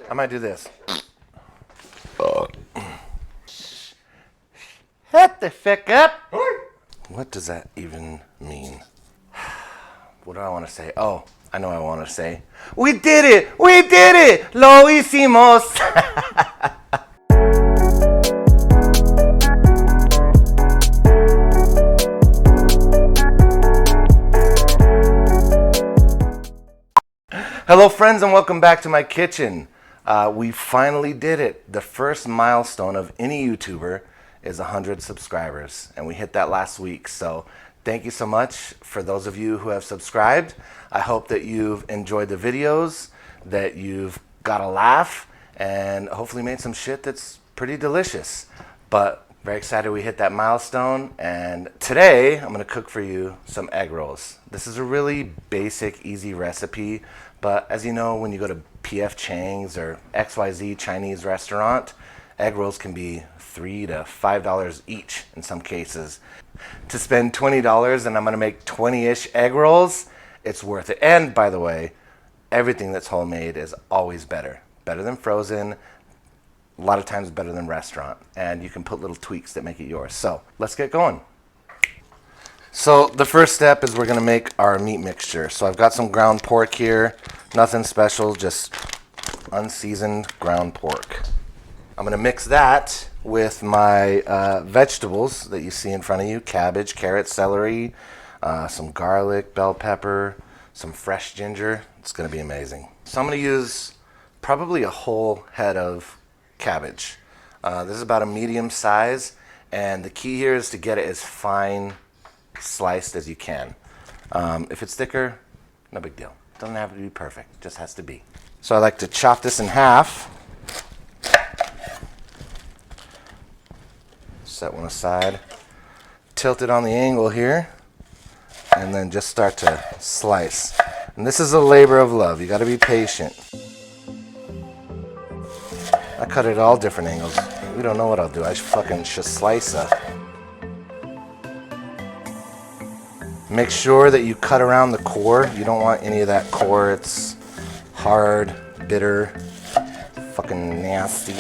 I might do this. Shut the fuck up. What does that even mean? What do I want to say? Oh, I know what I want to say. We did it! We did it! Lo hicimos! Hello friends and welcome back to my kitchen. We finally did it. The first milestone of any YouTuber is 100 subscribers, and we hit that last week. So thank you so much for those of you who have subscribed. I hope that you've enjoyed the videos, that you've got a laugh, and hopefully made some shit that's pretty delicious. But very excited we hit that milestone, and today I'm gonna cook for you some egg rolls. This is a really basic, easy recipe, but as you know, when you go to P.F. Chang's or XYZ Chinese restaurant, egg rolls can be $3 to $5 each in some cases. To spend $20 and I'm gonna make 20-ish egg rolls, it's worth it. And by the way, everything that's homemade is always better. Better than frozen, a lot of times better than restaurant. And you can put little tweaks that make it yours. So let's get going. So the first step is we're gonna make our meat mixture. So I've got some ground pork here, nothing special, just unseasoned ground pork. I'm gonna mix that with my vegetables that you see in front of you: cabbage, carrot, celery, some garlic, bell pepper, some fresh ginger. It's gonna be amazing. So I'm gonna use probably a whole head of cabbage. This is about a medium size, and the key here is to get it as fine sliced as you can. If it's thicker, no big deal. Doesn't have to be perfect, just has to be. So I like to chop this in half. Set one aside, tilt it on the angle here, and then just start to slice. And this is a labor of love. You got to be patient. I cut it at all different angles. We don't know what I'll do. I fucking should slice it. Make sure that you cut around the core. You don't want any of that core. It's hard, bitter, fucking nasty.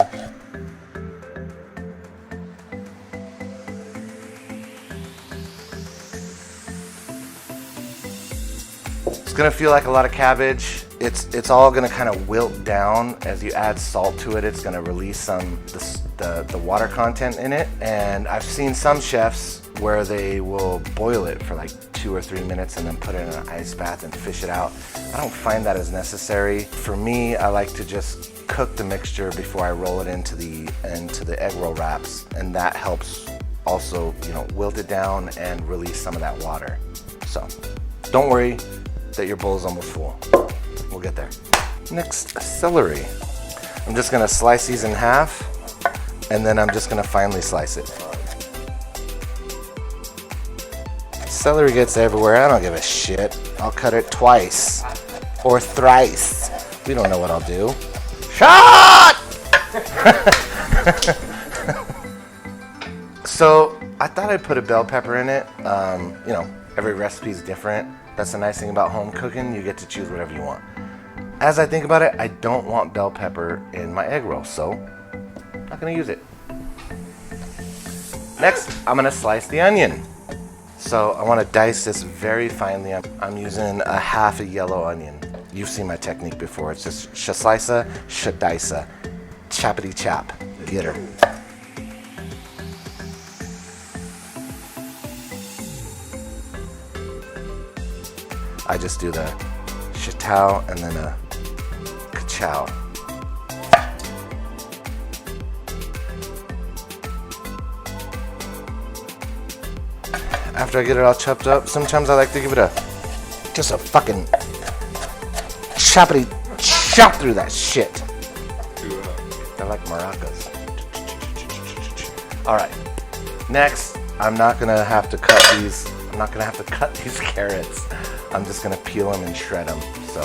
It's gonna feel like a lot of cabbage. It's all gonna kind of wilt down as you add salt to it. It's gonna release some the water content in it. And I've seen some chefs where they will boil it for like 2 or 3 minutes and then put it in an ice bath and fish it out. I don't find that as necessary. For me, I like to just cook the mixture before I roll it into the egg roll wraps, and that helps also, you know, wilt it down and release some of that water. So don't worry that your bowl is almost full. We'll get there. Next, celery. I'm just gonna slice these in half, and then I'm just gonna finely slice it. Celery gets everywhere. I don't give a shit. I'll cut it twice or thrice. We don't know what I'll do. Shot! So I thought I'd put a bell pepper in it. You know, every recipe is different. That's the nice thing about home cooking. You get to choose whatever you want. As I think about it, I don't want bell pepper in my egg roll, so I'm not gonna use it. Next, I'm gonna slice the onion. So I want to dice this very finely. I'm using a half a yellow onion. You've seen my technique before. It's just slice-a, dice-a, choppity chop. Get her. I just do the shatao and then a ka-chow. After I get it all chopped up, sometimes I like to give it just a fucking choppity chop through that shit. They're like maracas. All right. Next, I'm not gonna have to cut these. I'm not gonna have to cut these carrots. I'm just gonna peel them and shred them. So,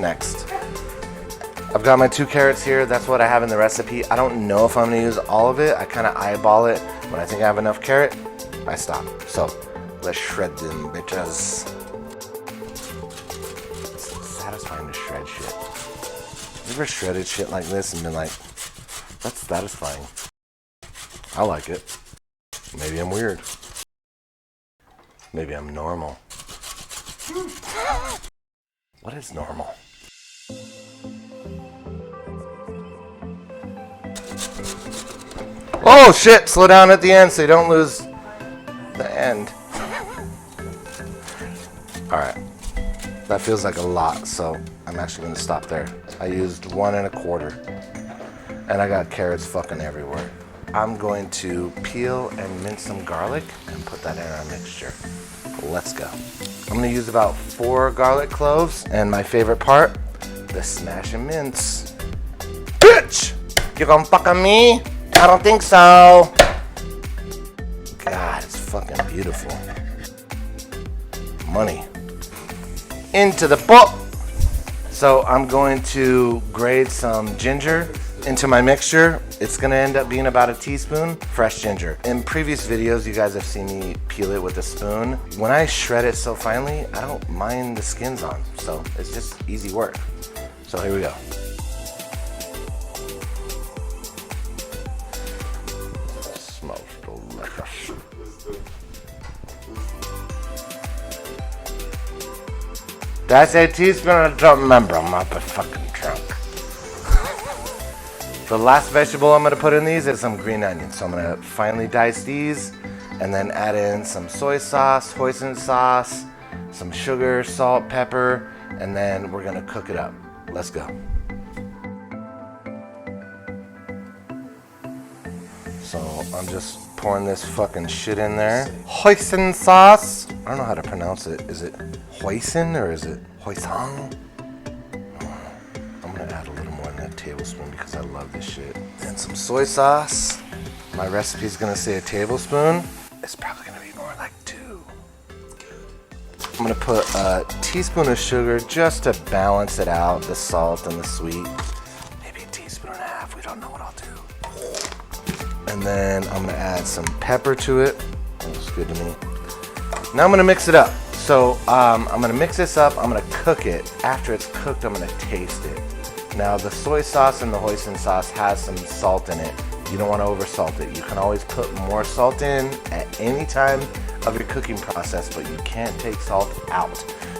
next. I've got my 2 carrots here. That's what I have in the recipe. I don't know if I'm gonna use all of it. I kind of eyeball it. When I think I have enough carrot, I stop. So let's shred them bitches. It's satisfying to shred shit. You ever shredded shit like this and been like, that's satisfying. I like it. Maybe I'm weird. Maybe I'm normal. What is normal? Oh shit! Slow down at the end so you don't lose the end. Alright. That feels like a lot, so I'm actually going to stop there. I used 1 1/4. And I got carrots fucking everywhere. I'm going to peel and mince some garlic and put that in our mixture. Let's go. I'm going to use about 4 garlic cloves, and my favorite part, the smash and mince. Bitch! You gonna fuck on me? I don't think so. God, it's fucking beautiful. Money. Into the book. So I'm going to grate some ginger into my mixture. It's gonna end up being about a teaspoon fresh ginger. In previous videos, you guys have seen me peel it with a spoon. When I shred it so finely, I don't mind the skins on. So it's just easy work. So here we go. Smells delicious. That's a teaspoon. I don't remember. I'm not a fucking drunk. The last vegetable I'm going to put in these is some green onions. So I'm going to finely dice these and then add in some soy sauce, hoisin sauce, some sugar, salt, pepper, and then we're going to cook it up. Let's go. So I'm just pouring this fucking shit in there. Hoisin sauce. I don't know how to pronounce it. Is it hoisin or is it hoisin? I'm gonna add a little more than a tablespoon because I love this shit. And some soy sauce. My recipe's gonna say a tablespoon. It's probably gonna be more like 2. I'm gonna put a teaspoon of sugar just to balance it out, the salt and the sweet. Maybe a teaspoon and a half, we don't know what I'll do. And then I'm gonna add some pepper to it. That looks good to me. Now I'm gonna mix it up. So I'm gonna mix this up, I'm gonna cook it. After it's cooked, I'm gonna taste it. Now the soy sauce and the hoisin sauce has some salt in it. You don't wanna over salt it. You can always put more salt in at any time of your cooking process, but you can't take salt out.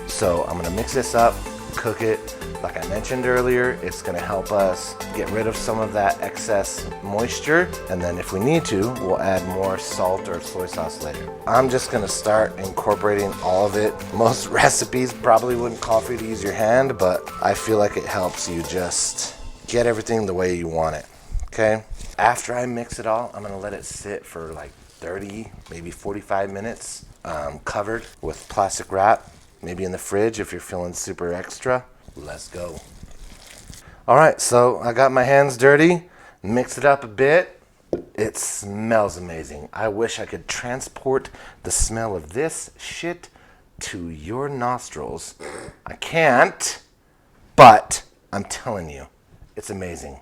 So I'm gonna mix this up, cook it. Like I mentioned earlier, it's gonna help us get rid of some of that excess moisture. And then if we need to, we'll add more salt or soy sauce later. I'm just gonna start incorporating all of it. Most recipes probably wouldn't call for you to use your hand, but I feel like it helps you just get everything the way you want it, okay? After I mix it all, I'm gonna let it sit for like 30, maybe 45 minutes, covered with plastic wrap, maybe in the fridge if you're feeling super extra. Let's go. All right, so I got my hands dirty, mixed it up a bit. It smells amazing. I wish I could transport the smell of this shit to your nostrils. I can't, but I'm telling you, it's amazing.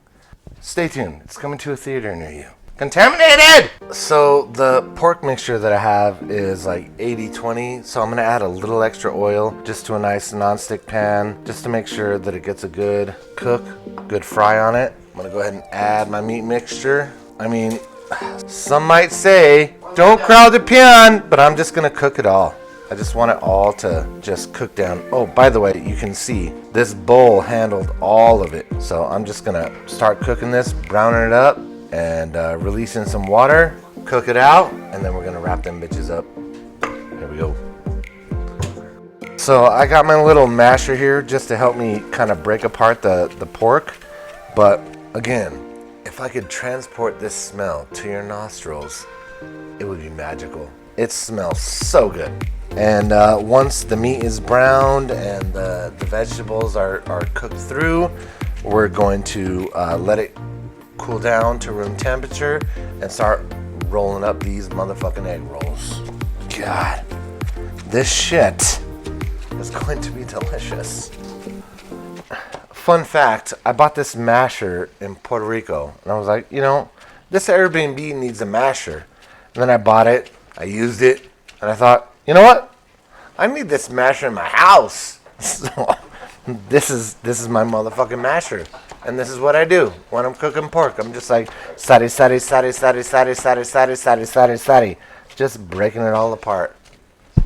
Stay tuned. It's coming to a theater near you. Contaminated! So the pork mixture that I have is like 80-20, so I'm gonna add a little extra oil just to a nice non-stick pan, just to make sure that it gets a good cook, good fry on it. I'm gonna go ahead and add my meat mixture. I mean, some might say, don't crowd the pan, but I'm just gonna cook it all. I just want it all to just cook down. Oh, by the way, you can see this bowl handled all of it. So I'm just gonna start cooking this, browning it up, and releasing some water, cook it out, and then we're gonna wrap them bitches up. Here we go. So I got my little masher here just to help me kind of break apart the pork. But again, if I could transport this smell to your nostrils, it would be magical. It smells so good. And once the meat is browned and the vegetables are cooked through, we're going to let it cool down to room temperature and start rolling up these motherfucking egg rolls. God, this shit is going to be delicious. Fun fact, I bought this masher in Puerto Rico and I was like, you know, this Airbnb needs a masher. And then I bought it, I used it, and I thought, you know what? I need this masher in my house. So this is my motherfucking masher. And this is what I do when I'm cooking pork. I'm just like, sari, sari, sari, sari, sari, sari, sari, sari, sari, sari. Just breaking it all apart.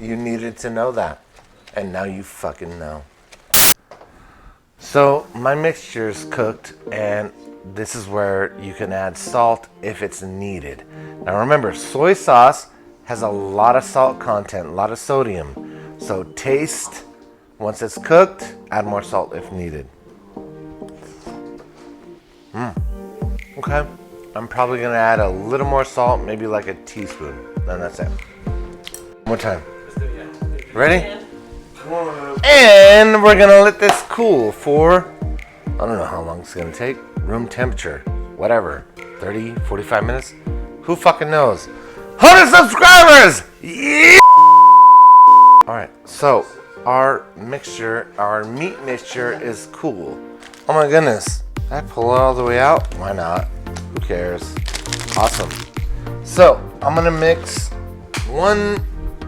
You needed to know that. And now you fucking know. So my mixture is cooked, and this is where you can add salt if it's needed. Now remember, soy sauce has a lot of salt content, a lot of sodium. So taste, once it's cooked, add more salt if needed. Okay, I'm probably gonna add a little more salt, maybe like a teaspoon. Then that's it. One more time. Ready? And we're gonna let this cool for, I don't know how long it's gonna take. Room temperature, whatever, 30, 45 minutes. Who fucking knows? 100 subscribers! Yeah! All right, so our mixture, our meat mixture is cool. Oh my goodness, I pull it all the way out? Why not? Who cares? Awesome. So I'm gonna mix 1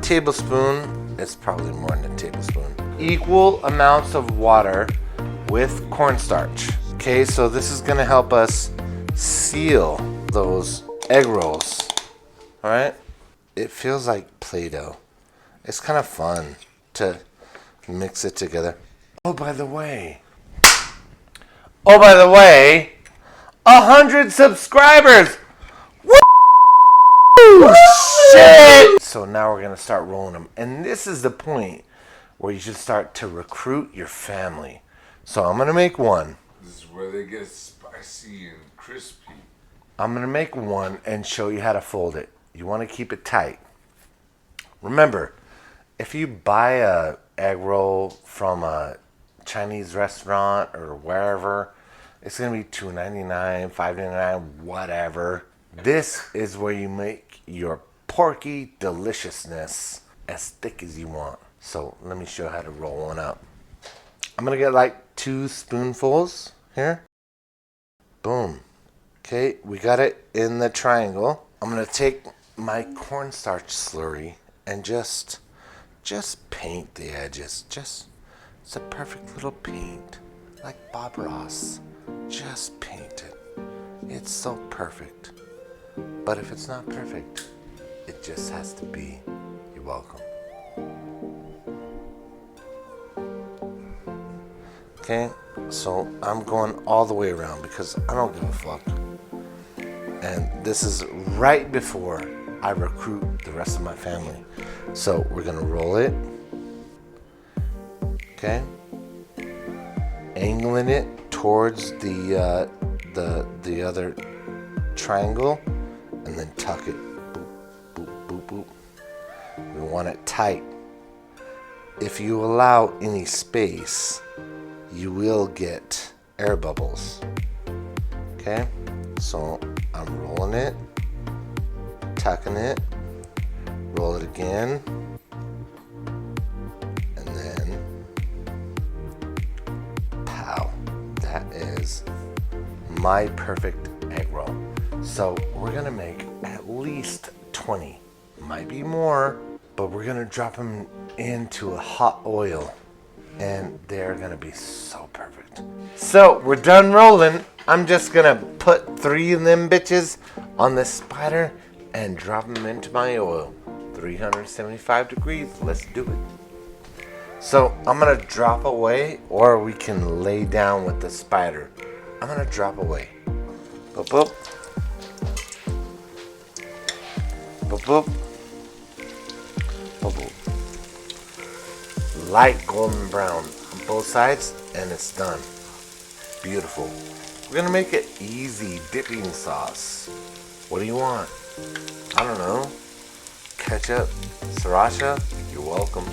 tablespoon, it's probably more than a tablespoon, equal amounts of water with cornstarch. Okay, so this is gonna help us seal those egg rolls. All right, it feels like Play-Doh. It's kind of fun to mix it together. Oh, by the way, 100 subscribers! Woo! Shit! So now we're gonna start rolling them. And this is the point where you should start to recruit your family. So I'm gonna make one. This is where they get spicy and crispy. I'm gonna make one and show you how to fold it. You wanna keep it tight. Remember, if you buy a egg roll from a Chinese restaurant or wherever, it's gonna be $2.99, $5.99, whatever. This is where you make your porky deliciousness as thick as you want. So let me show you how to roll one up. I'm gonna get like 2 spoonfuls here. Boom. Okay, we got it in the triangle. I'm gonna take my cornstarch slurry and just paint the edges. It's a perfect little paint, like Bob Ross. Just paint it. It's so perfect. But if it's not perfect, it just has to be. You're welcome. Okay, so I'm going all the way around because I don't give a fuck. And this is right before I recruit the rest of my family. So we're gonna roll it. Okay. Angling it towards the other triangle, and then tuck it. Boop, boop, boop, boop. We want it tight. If you allow any space, you will get air bubbles. Okay, so I'm rolling it, tucking it, roll it again, and then pow. That is my perfect egg roll. So we're gonna make at least 20, might be more, but we're gonna drop them into a hot oil and they're gonna be so perfect. So we're done rolling. I'm just gonna put 3 of them bitches on this spider and drop them into my oil. 375 degrees, let's do it. So I'm gonna drop away, or we can lay down with the spider. I'm gonna drop away. Boop, boop. Boop, boop. Boop, boop. Light golden brown on both sides, and it's done. Beautiful. We're gonna make it easy dipping sauce. What do you want? I don't know. Ketchup, sriracha, you're welcome.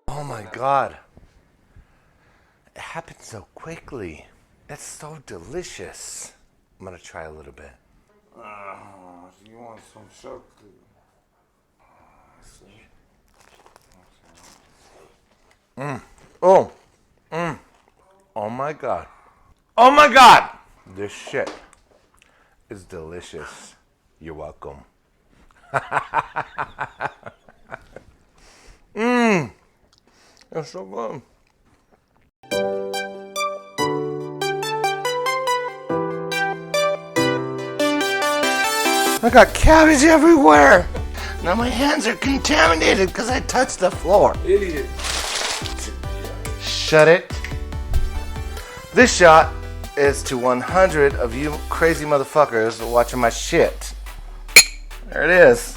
Oh my God. It happened so quickly. It's so delicious. I'm gonna try a little bit. You want some chocolate? Oh. Oh my God. Oh my God. This shit is delicious. You're welcome. It's so good. I got cabbage everywhere. Now my hands are contaminated because I touched the floor. Idiot. Shut it. This shot is to 100 of you crazy motherfuckers watching my shit. There it is.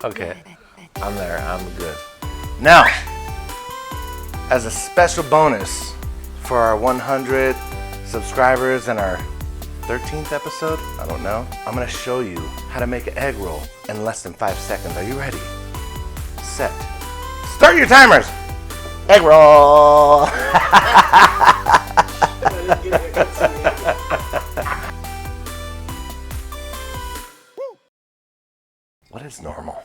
Okay, I'm there. I'm good. Now, as a special bonus for our 100 subscribers and our 13th episode, I don't know, I'm gonna show you how to make an egg roll in less than 5 seconds. Are you ready? Set. Start your timers. Egg roll. What is normal?